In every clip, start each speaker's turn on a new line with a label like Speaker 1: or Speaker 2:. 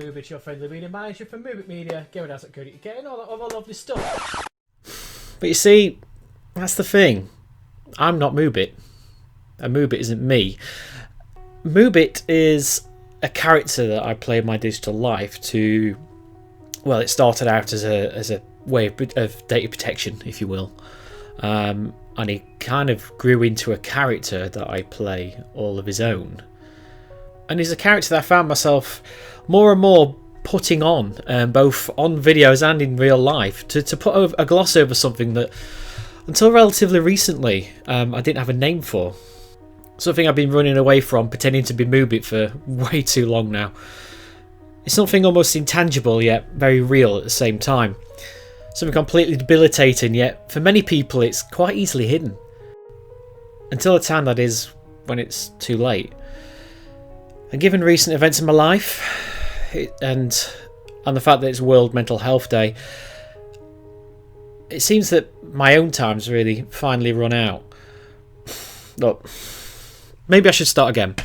Speaker 1: Moobit, your friendly media manager from Moobit Media, going out at Cody getting all that other lovely stuff. But you see, that's the thing. I'm not Moobit. And Moobit isn't me. Moobit is a character that I play in my digital life to... Well, it started out as a way of data protection, if you will. And it kind of grew into a character that I play all of his own. And he's a character that I found myself more and more putting on, both on videos and in real life, to put a gloss over something that, until relatively recently, I didn't have a name for. Something I've been running away from, pretending to be Moobit for way too long now. It's something almost intangible, yet very real at the same time. Something completely debilitating, yet for many people it's quite easily hidden. Until the time, that is, when it's too late. And given recent events in my life, and the fact that it's World Mental Health Day, it seems that my own time's really finally run out. Look, maybe I should start again.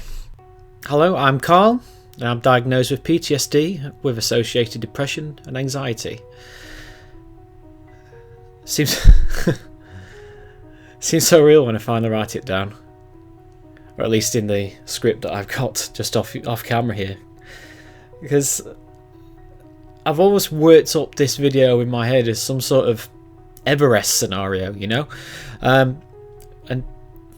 Speaker 1: Hello, I'm Carl, and I'm diagnosed with PTSD with associated depression and anxiety. Seems so real when I finally write it down. Or at least in the script that I've got just off camera here. Because I've always worked up this video in my head as some sort of Everest scenario, you know? And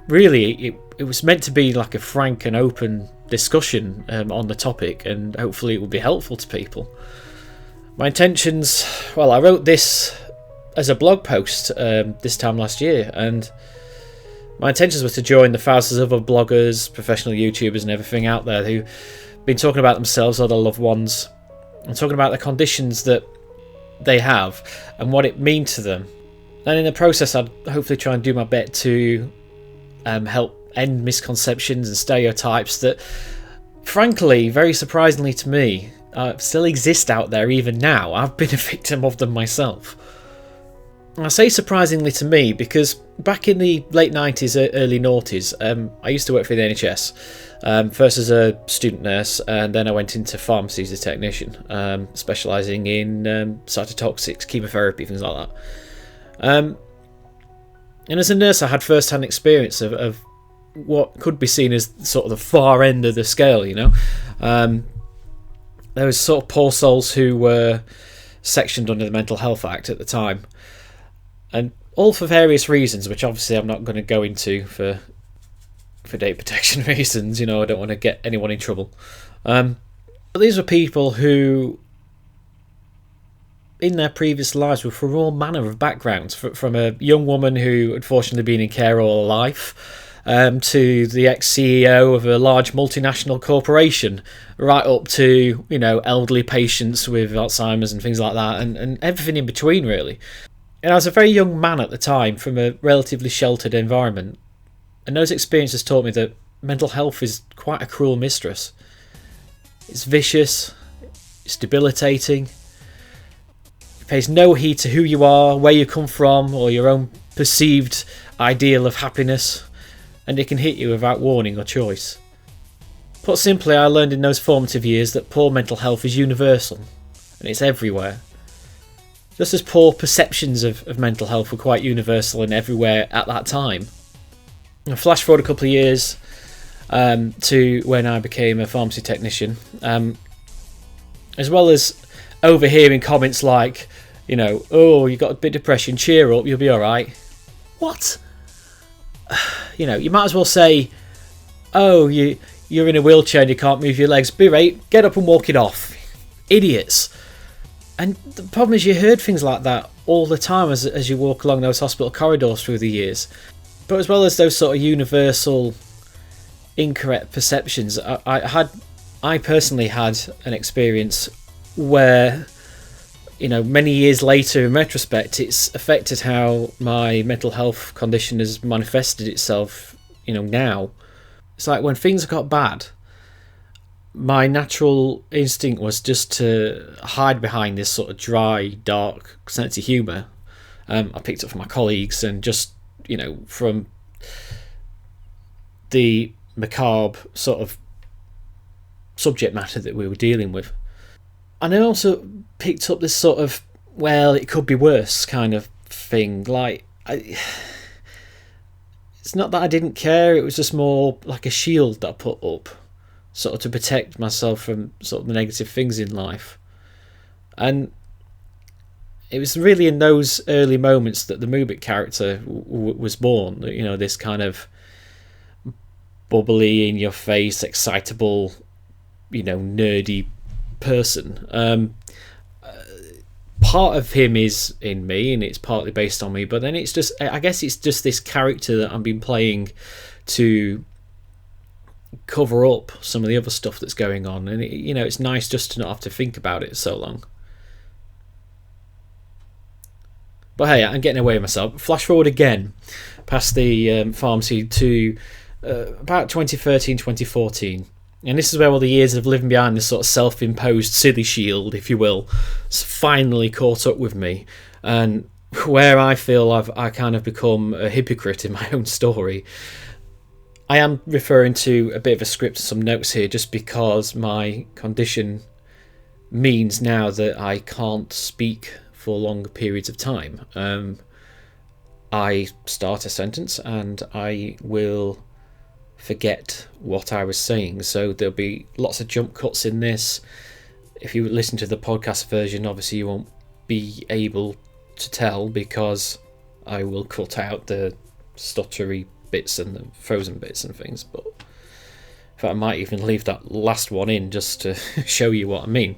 Speaker 1: really, it was meant to be like a frank and open discussion on the topic, and hopefully it will be helpful to people. My intentions... Well, I wrote this as a blog post this time last year, and my intentions were to join the thousands of other bloggers, professional YouTubers and everything out there who've been talking about themselves or their loved ones, and talking about the conditions that they have and what it means to them. And in the process, I'd hopefully try and do my bit to help end misconceptions and stereotypes that, frankly, very surprisingly to me, still exist out there even now. I've been a victim of them myself. I say surprisingly to me because back in the late 90s, early noughties, I used to work for the NHS, first as a student nurse, and then I went into pharmacy as a technician, specialising in cytotoxics, chemotherapy, things like that. And as a nurse, I had first-hand experience of what could be seen as sort of the far end of the scale, you know. There was sort of poor souls who were sectioned under the Mental Health Act at the time. And all for various reasons, which obviously I'm not going to go into for data protection reasons. You know, I don't want to get anyone in trouble. But these were people who, in their previous lives, were from all manner of backgrounds. From a young woman who unfortunately been in care all her life, to the ex-CEO of a large multinational corporation, right up to, you know, elderly patients with Alzheimer's and things like that, and everything in between, really. And I was a very young man at the time from a relatively sheltered environment, and those experiences taught me that mental health is quite a cruel mistress. It's vicious, it's debilitating, it pays no heed to who you are, where you come from, or your own perceived ideal of happiness, and it can hit you without warning or choice. Put simply, I learned in those formative years that poor mental health is universal, and it's everywhere. Just as poor perceptions of mental health were quite universal and everywhere at that time. I flash forward a couple of years to when I became a pharmacy technician, as well as overhearing comments like, you know, oh, you got a bit of depression, cheer up, you'll be alright. What? You know, you might as well say, oh, you're in a wheelchair and you can't move your legs, be right, get up and walk it off. Idiots. And the problem is you heard things like that all the time as you walk along those hospital corridors through the years. But as well as those sort of universal incorrect perceptions, I personally had an experience where, you know, many years later in retrospect, it's affected how my mental health condition has manifested itself, you know, now. It's like when things got bad, my natural instinct was just to hide behind this sort of dry, dark sense of humour. I picked up from my colleagues and just, you know, from the macabre sort of subject matter that we were dealing with. and I also picked up this sort of, well, it could be worse kind of thing. Like, it's not that I didn't care, it was just more like a shield that I put up, sort of to protect myself from sort of the negative things in life. And it was really in those early moments that the Moobit character was born. You know, this kind of bubbly, in your face, excitable, you know, nerdy person. Part of him is in me, and it's partly based on me, but then it's just, I guess it's just this character that I've been playing to cover up some of the other stuff that's going on, and you know, it's nice just to not have to think about it so long. But hey, I'm getting away with myself. Flash forward again past the pharmacy to about 2013, 2014. And this is where all the years of living behind this sort of self-imposed silly shield, if you will, finally caught up with me. And where I feel I kind of become a hypocrite in my own story. I am referring to a bit of a script and some notes here just because my condition means now that I can't speak for longer periods of time. I start a sentence and I will forget what I was saying, so there'll be lots of jump cuts in this. If you listen to the podcast version, obviously you won't be able to tell because I will cut out the stuttery bits and the frozen bits and things, but in fact I might even leave that last one in just to show you what I mean.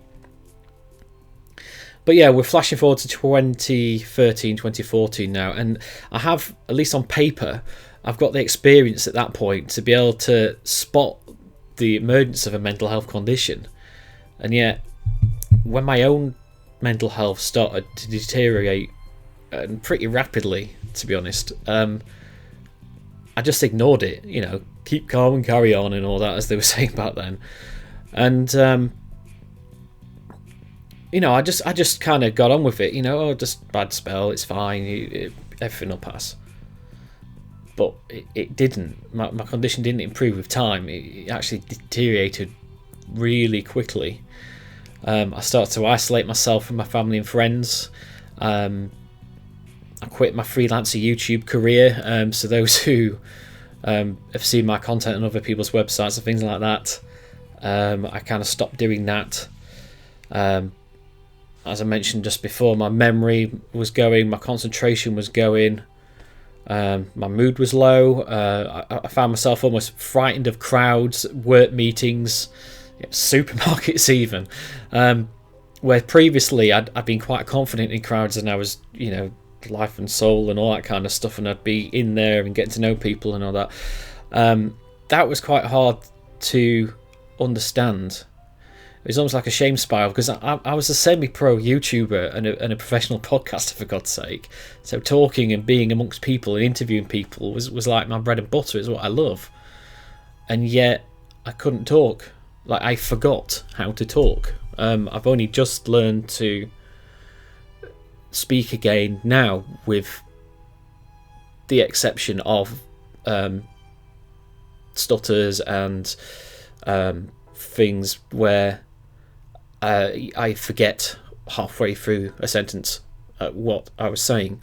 Speaker 1: But yeah, we're flashing forward to 2013, 2014 now, and I have, at least on paper, I've got the experience at that point to be able to spot the emergence of a mental health condition. And yet, when my own mental health started to deteriorate, and pretty rapidly, to be honest, I just ignored it. You know, keep calm and carry on and all that, as they were saying back then. And you know, I just kind of got on with it. You know, oh, just bad spell, it's fine, everything will pass. But it didn't. My condition didn't improve with time. It actually deteriorated really quickly. I started to isolate myself from my family and friends. I quit my freelancer YouTube career. So those who have seen my content on other people's websites and things like that, I kind of stopped doing that. As I mentioned just before, my memory was going, my concentration was going. My mood was low. I found myself almost frightened of crowds, work meetings, supermarkets even. Where previously I'd been quite confident in crowds, and I was, you know, life and soul and all that kind of stuff, and I'd be in there and getting to know people and all that. That was quite hard to understand. It was almost like a shame spiral, because I was a semi-pro YouTuber and a professional podcaster, for God's sake. So talking and being amongst people and interviewing people was like my bread and butter. It's what I love. And yet I couldn't talk. Like, I forgot how to talk. I've only just learned to speak again now, with the exception of stutters and things where I forget halfway through a sentence what I was saying.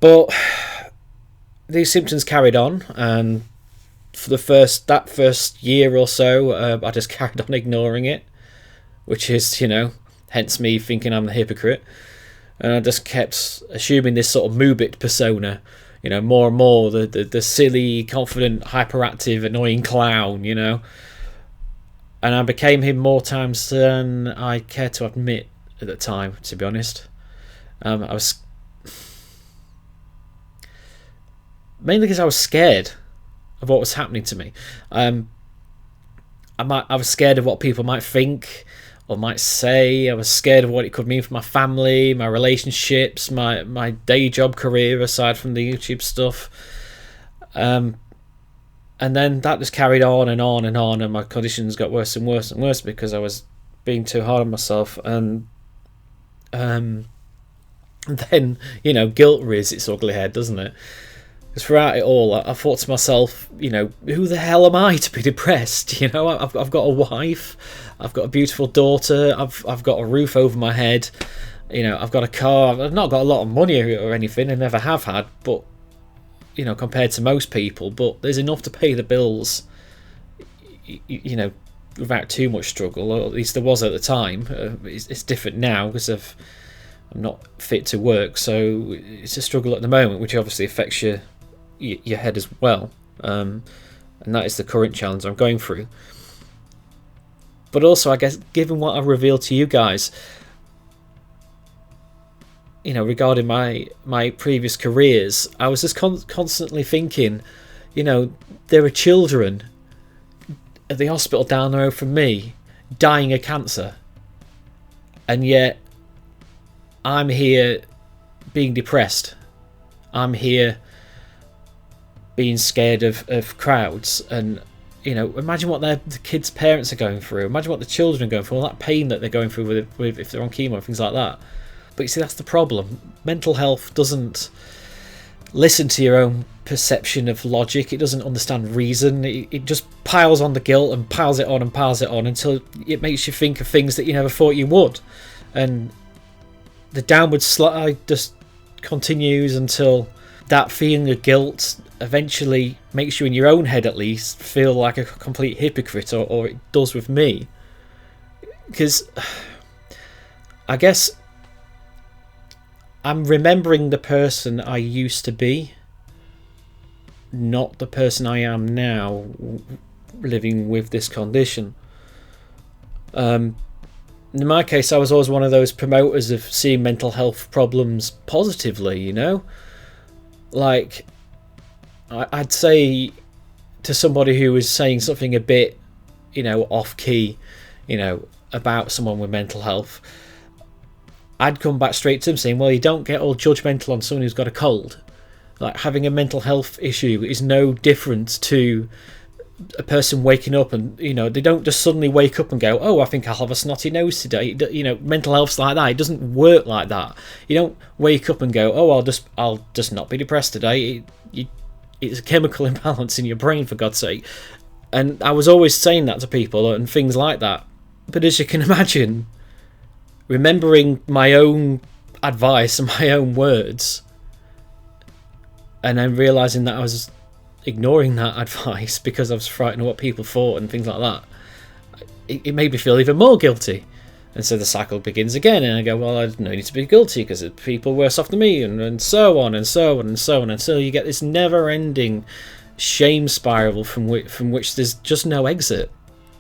Speaker 1: But these symptoms carried on, and for that first year or so, I just carried on ignoring it, which is, you know, hence me thinking I'm the hypocrite. And I just kept assuming this sort of Moobit persona, you know, more and more the silly, confident, hyperactive, annoying clown, you know. And I became him more times than I care to admit at the time, to be honest. I was mainly because I was scared of what was happening to me. I was scared of what people might think or might say. I was scared of what it could mean for my family, my relationships, my day job career aside from the YouTube stuff. And then that just carried on and on and on, and my conditions got worse and worse and worse because I was being too hard on myself. And then, you know, guilt rears its ugly head, doesn't it? Because throughout it all, I thought to myself, who the hell am I to be depressed? I've got a wife, I've got a beautiful daughter, I've got a roof over my head, I've got a car. I've not got a lot of money or anything, I never have had, but compared to most people, but there's enough to pay the bills, without too much struggle, or at least there was at the time. It's different now because I'm not fit to work, so it's a struggle at the moment, which obviously affects your head as well, and that is the current challenge I'm going through. But also, I guess, given what I revealed to you guys, regarding my previous careers, I was just constantly thinking, there are children at the hospital down the road from me dying of cancer, and yet I'm here being depressed. I'm here being scared of crowds, and imagine what the kids' parents are going through. Imagine what the children are going through, all that pain that they're going through with if they're on chemo and things like that. But you see, that's the problem. Mental health doesn't listen to your own perception of logic. It doesn't understand reason. It just piles on the guilt and piles it on until it makes you think of things that you never thought you would. And the downward slide just continues until that feeling of guilt eventually makes you, in your own head at least, feel like a complete hypocrite, or it does with me. Because I guess I'm remembering the person I used to be, not the person I am now, living with this condition. In my case, I was always one of those promoters of seeing mental health problems positively, Like, I'd say to somebody who was saying something a bit, off key, about someone with mental health, I'd come back straight to them saying, well, you don't get all judgmental on someone who's got a cold. Like, having a mental health issue is no different to a person waking up and, they don't just suddenly wake up and go, oh, I think I'll have a snotty nose today. Mental health's like that. It doesn't work like that. You don't wake up and go, oh, I'll just not be depressed today. It's a chemical imbalance in your brain, for God's sake. And I was always saying that to people and things like that. But as you can imagine, remembering my own advice and my own words, and then realising that I was ignoring that advice because I was frightened of what people thought and things like that, it made me feel even more guilty. And so the cycle begins again, and I go, well, I no need to be guilty because people worse off than me, and so on and so on and so on, until you get this never-ending shame spiral from which there's just no exit.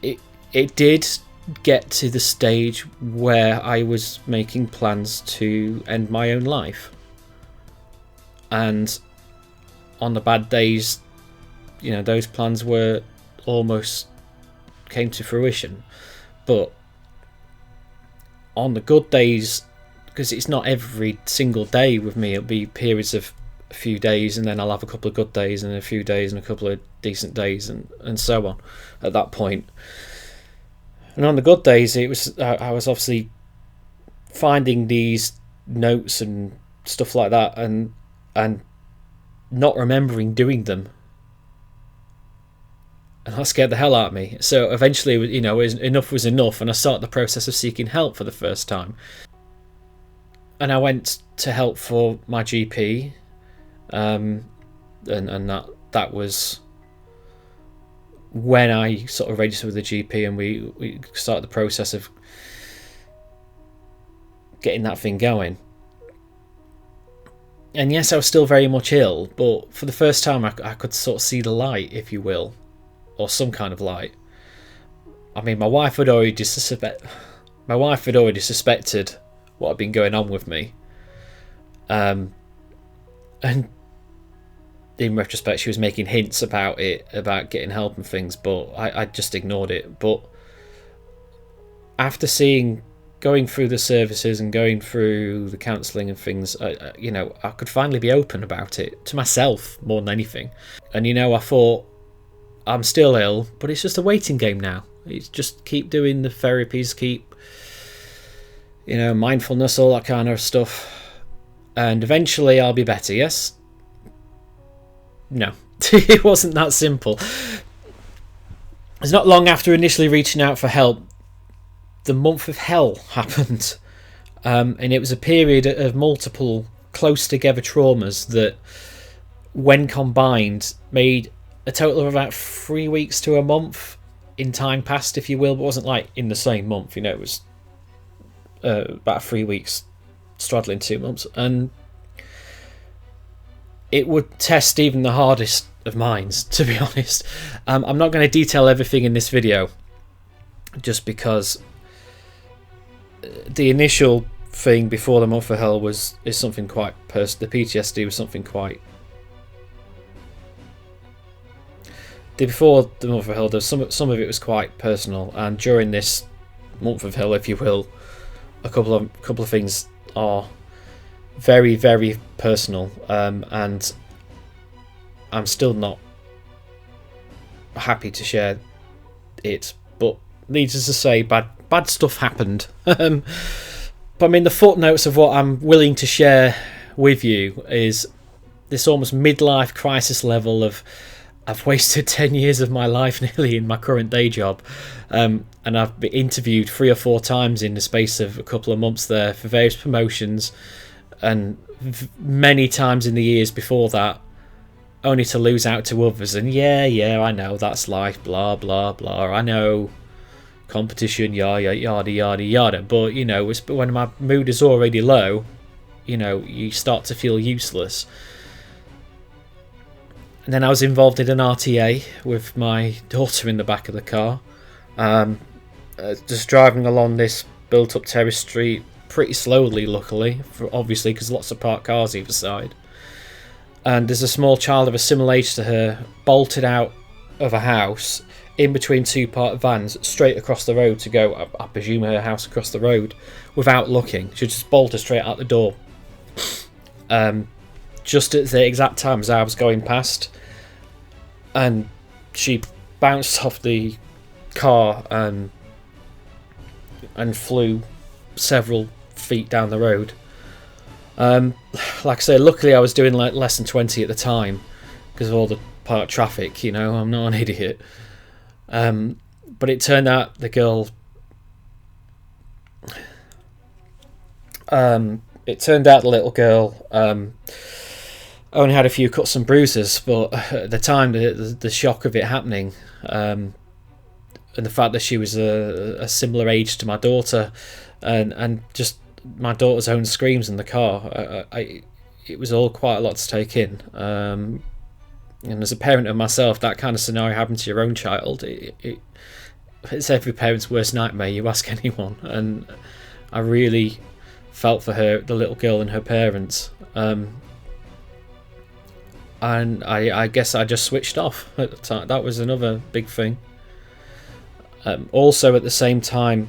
Speaker 1: It did get to the stage where I was making plans to end my own life, and on the bad days, those plans were almost came to fruition. But on the good days, because it's not every single day with me, it'll be periods of a few days, and then I'll have a couple of good days and a few days and a couple of decent days, and so on at that point. And on the good days, I was obviously finding these notes and stuff like that, and not remembering doing them, and that scared the hell out of me. So eventually, enough was enough, and I started the process of seeking help for the first time. And I went to help for my GP, and that was when I sort of registered with the GP, and we started the process of getting that thing going. And yes, I was still very much ill, but for the first time I could sort of see the light, if you will, or some kind of light. I mean, my wife had already suspected what had been going on with me, and in retrospect, she was making hints about it, about getting help and things, but I just ignored it. But after going through the services and going through the counselling and things, I could finally be open about it to myself more than anything. And I thought, I'm still ill, but it's just a waiting game now. It's just keep doing the therapies, keep mindfulness, all that kind of stuff, and eventually I'll be better. Yes, No, it wasn't that simple. It's not long after initially reaching out for help, the month of hell happened. And it was a period of multiple close together traumas that, when combined, made a total of about 3 weeks to a month in time passed, if you will, but it wasn't like in the same month, it was about 3 weeks straddling 2 months, and it would test even the hardest of minds, to be honest. I'm not going to detail everything in this video, just because the initial thing before the month of hell is something quite personal. The PTSD was something quite. Before the month of hell, some of it was quite personal, and during this month of hell, if you will, a couple of things are very, very personal, and I'm still not happy to share it. But needless to say, bad stuff happened. But I mean, the footnotes of what I'm willing to share with you is this almost midlife crisis level of, I've wasted 10 years of my life nearly in my current day job, and I've been interviewed 3 or 4 times in the space of a couple of months there for various promotions, and many times in the years before that, only to lose out to others. And yeah, I know, that's life, blah blah blah, I know, competition, yada yada yada yada, but when my mood is already low, you start to feel useless. And then I was involved in an RTA with my daughter in the back of the car, just driving along this built-up terrace street pretty slowly, luckily, obviously, because lots of parked cars either side. And there's a small child of a similar age to her bolted out of a house in between 2 parked vans straight across the road to go, I presume, her house across the road, without looking. She just bolted straight out the door. Just at the exact time as I was going past, and she bounced off the car and flew several feet down the road. Like I say, luckily I was doing like less than 20 at the time because of all the parked traffic. I'm not an idiot. But it turned out the girl. It turned out the little girl only had a few cuts and bruises, but at the time, the shock of it happening, and the fact that she was a similar age to my daughter, and just my daughter's own screams in the car, it was all quite a lot to take in. And as a parent of myself, that kind of scenario happened to your own child. It's every parent's worst nightmare, you ask anyone. And I really felt for her, the little girl, and her parents. And I guess I just switched off at the time. That was another big thing. Also, at the same time,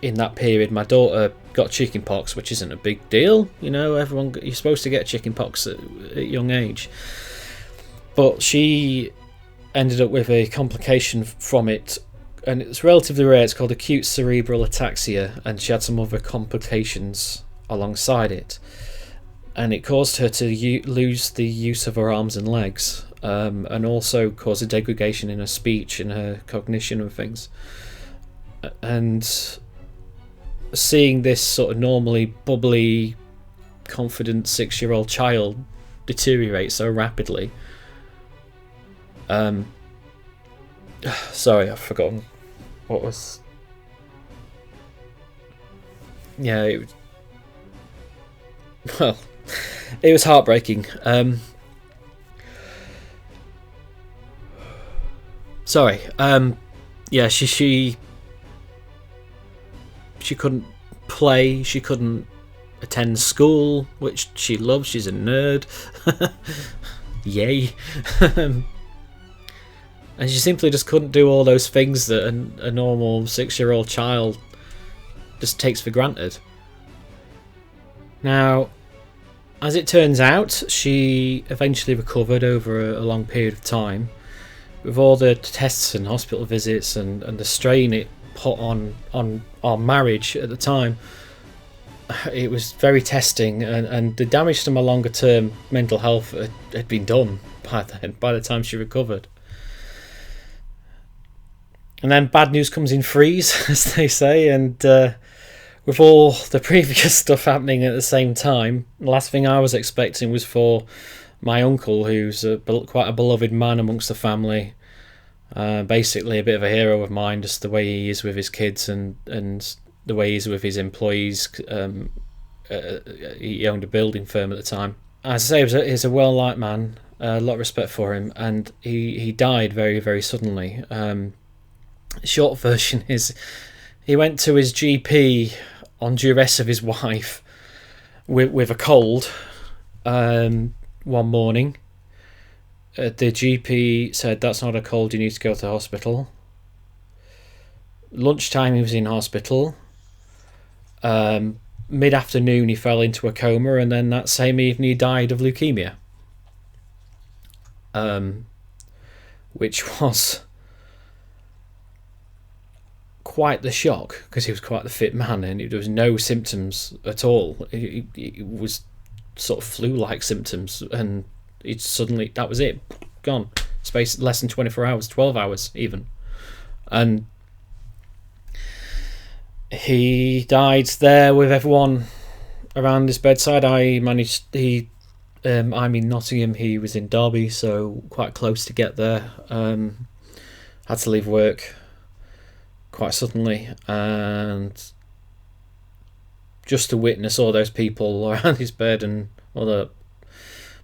Speaker 1: in that period, my daughter got chickenpox, which isn't a big deal. You're supposed to get chickenpox at a young age. But she ended up with a complication from it, and it's relatively rare. It's called acute cerebral ataxia, and she had some other complications alongside it. And it caused her to lose the use of her arms and legs, and also caused a degradation in her speech and her cognition and things. And seeing this sort of normally bubbly, confident 6-year-old child deteriorate so rapidly. Sorry, I've forgotten what was. Yeah, it was heartbreaking. Sorry. Yeah, she couldn't play. She couldn't attend school, which she loves. She's a nerd. Yay. And she simply just couldn't do all those things that a normal 6-year-old child just takes for granted. Now, as it turns out, she eventually recovered over a long period of time. With all the tests and hospital visits and the strain it put on our marriage at the time, it was very testing, and the damage to my longer term mental health had been done by then, by the time she recovered. And then bad news comes in threes, as they say, and with all the previous stuff happening at the same time, the last thing I was expecting was for my uncle, who's quite a beloved man amongst the family, basically a bit of a hero of mine, just the way he is with his kids and the way he is with his employees. He owned a building firm at the time. As I say, he's a well-liked man, a lot of respect for him, and he died very, very suddenly. Short version is he went to his GP on duress of his wife with a cold one morning. The GP said, "That's not a cold, you need to go to the hospital." Lunchtime he was in hospital. Mid-afternoon he fell into a coma, and then that same evening he died of leukemia. Which was quite the shock, because he was quite the fit man and there was no symptoms at all. It was sort of flu-like symptoms, and it suddenly, that was it, gone. Space less than 24 hours, 12 hours even. And he died there with everyone around his bedside. I'm in Nottingham, he was in Derby, so quite close to get there. Had to leave work quite suddenly, and just to witness all those people around his bed and all the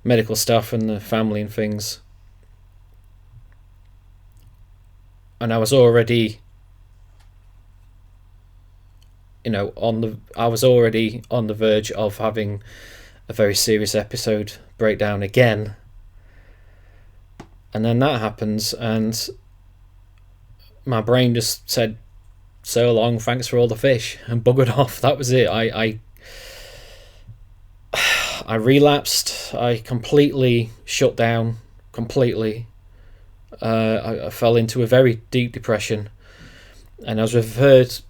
Speaker 1: medical staff and the family and things. And I was already, on the verge of having a very serious episode breakdown again. And then that happens, and my brain just said, "So long, thanks for all the fish," and buggered off. That was it. I relapsed. I completely shut down. Completely. I fell into a very deep depression, and I was referred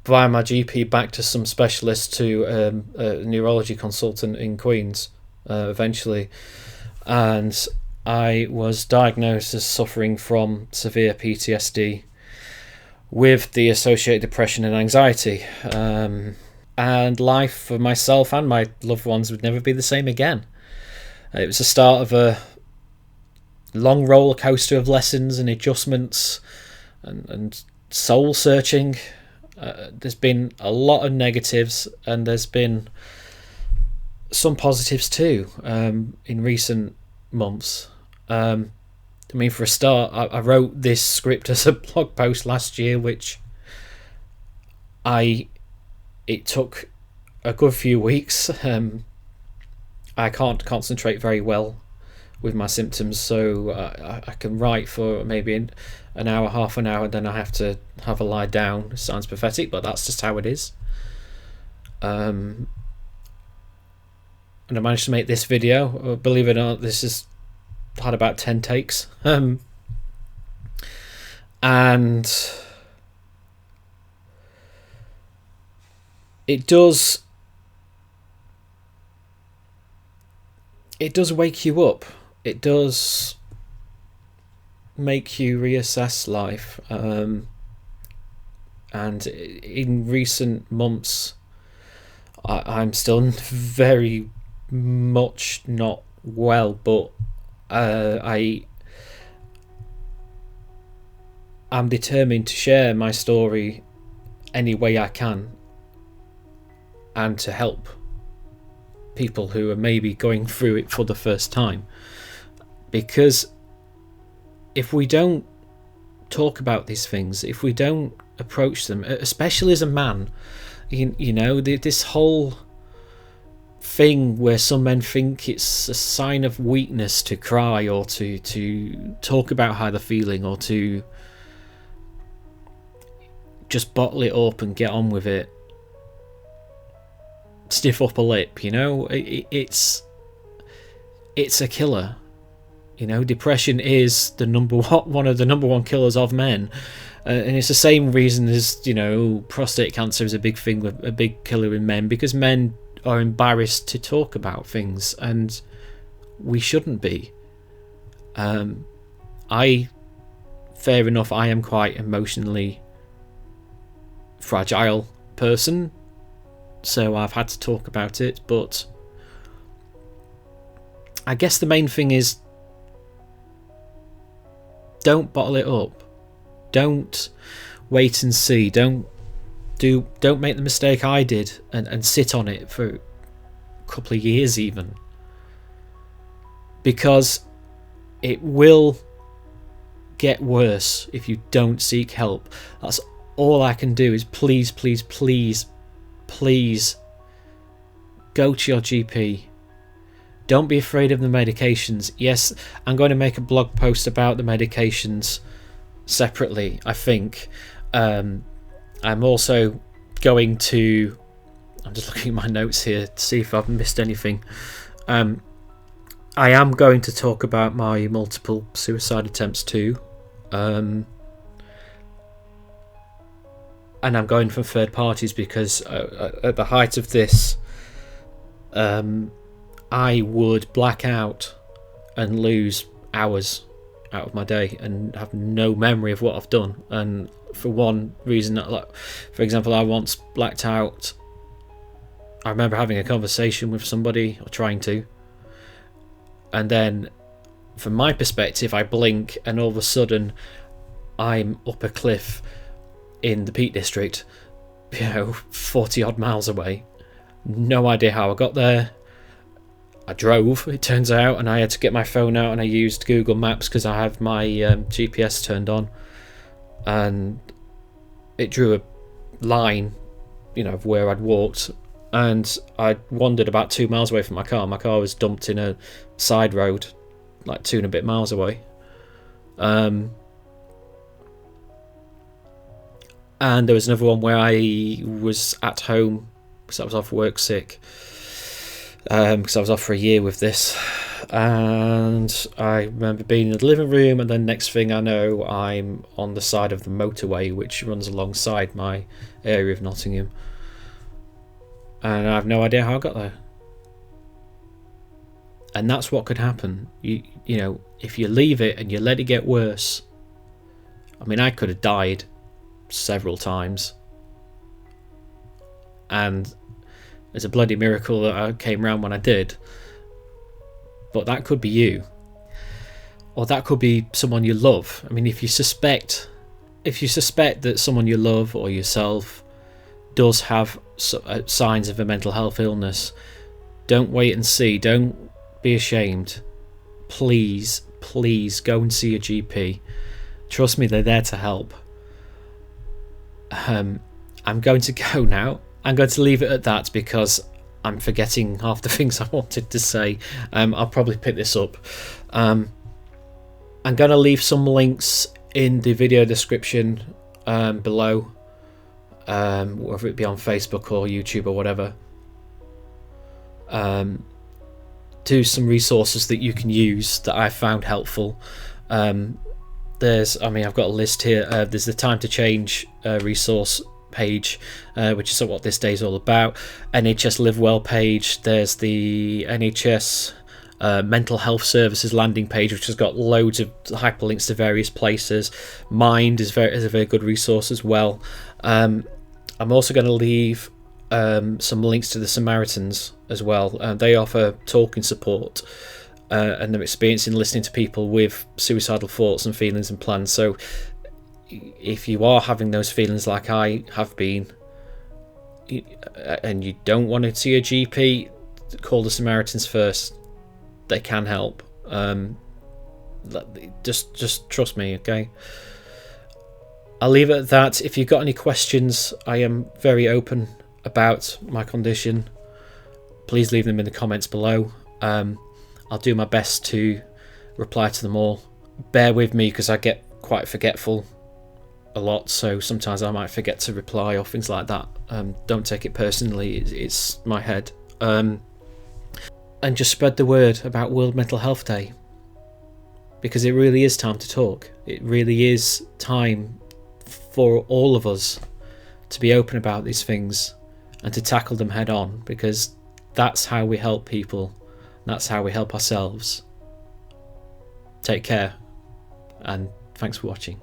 Speaker 1: via my GP back to some specialist, to a neurology consultant in Queens, eventually, and I was diagnosed as suffering from severe PTSD with the associated depression and anxiety. And life for myself and my loved ones would never be the same again. It was the start of a long roller coaster of lessons and adjustments and soul searching. There's been a lot of negatives, and there's been some positives too in recent months. For a start, I wrote this script as a blog post last year, which it took a good few weeks. I can't concentrate very well with my symptoms, so I can write for maybe an hour, half an hour, and then I have to have a lie down. It sounds pathetic, but that's just how it is. And I managed to make this video. Believe it or not, this has had about 10 takes. And it does wake you up. It does make you reassess life. And in recent months, I'm still very much not well, but I'm determined to share my story any way I can, and to help people who are maybe going through it for the first time. Because if we don't talk about these things, if we don't approach them, especially as a man, this whole thing where some men think it's a sign of weakness to cry, or to talk about how they're feeling, or to just bottle it up and get on with it, stiff upper lip, it's a killer. You know, depression is one of the number one killers of men, and it's the same reason as, you know, prostate cancer is a big thing, a big killer in men, because men are embarrassed to talk about things, and we shouldn't be. Fair enough, I am quite emotionally fragile person, so I've had to talk about it, but I guess the main thing is, don't bottle it up. Don't wait and see. Don't make the mistake I did and sit on it for a couple of years even. Because it will get worse if you don't seek help. That's all I can do is please, please, please, please go to your GP. Don't be afraid of the medications. Yes, I'm going to make a blog post about the medications separately, I think. I'm also going to... I'm just looking at my notes here to see if I've missed anything. I am going to talk about my multiple suicide attempts too. And I'm going from third parties because at the height of this... I would black out and lose hours out of my day and have no memory of what I've done. And for one reason, like, for example, I once blacked out. I remember having a conversation with somebody, or trying to, and then from my perspective I blink and all of a sudden I'm up a cliff in the Peak District, 40 odd miles away. No idea how I got there. I drove, it turns out, and I had to get my phone out and I used Google Maps because I have my GPS turned on, and it drew a line, of where I'd walked, and I wandered about 2 miles away from my car. My car was dumped in a side road, like 2 and a bit miles away. And there was another one where I was at home because I was off work sick. Because I was off for a year with this, and I remember being in the living room, and then next thing I know I'm on the side of the motorway which runs alongside my area of Nottingham, and I have no idea how I got there. And that's what could happen. You if you leave it and you let it get worse. I mean, I could have died several times, and it's a bloody miracle that I came round when I did. But that could be you. Or that could be someone you love. I mean, if you suspect that someone you love or yourself does have signs of a mental health illness, don't wait and see. Don't be ashamed. Please, please go and see a GP. Trust me, they're there to help. I'm going to go now. I'm going to leave it at that because I'm forgetting half the things I wanted to say. I'll probably pick this up. I'm going to leave some links in the video description below, whether it be on Facebook or YouTube or whatever, to some resources that you can use that I found helpful. I've got a list here. There's the Time to Change resource page, which is what this day is all about. NHS Live Well page. There's the NHS mental health services landing page, which has got loads of hyperlinks to various places. Mind is a very good resource as well. I'm also going to leave some links to the Samaritans as well. They offer talking support and their experience in listening to people with suicidal thoughts and feelings and plans. So if you are having those feelings like I have been, and you don't want to see a GP, call the Samaritans first. They can help. Just trust me, okay? I'll leave it at that. If you've got any questions, I am very open about my condition. Please leave them in the comments below. I'll do my best to reply to them all. Bear with me because I get quite forgetful a lot, so sometimes I might forget to reply or things like that. Don't take it personally, it's my head. And just spread the word about World Mental Health Day. because it really is time to talk. It really is time for all of us to be open about these things and to tackle them head on, because that's how we help people. That's how we help ourselves. Take care, and thanks for watching.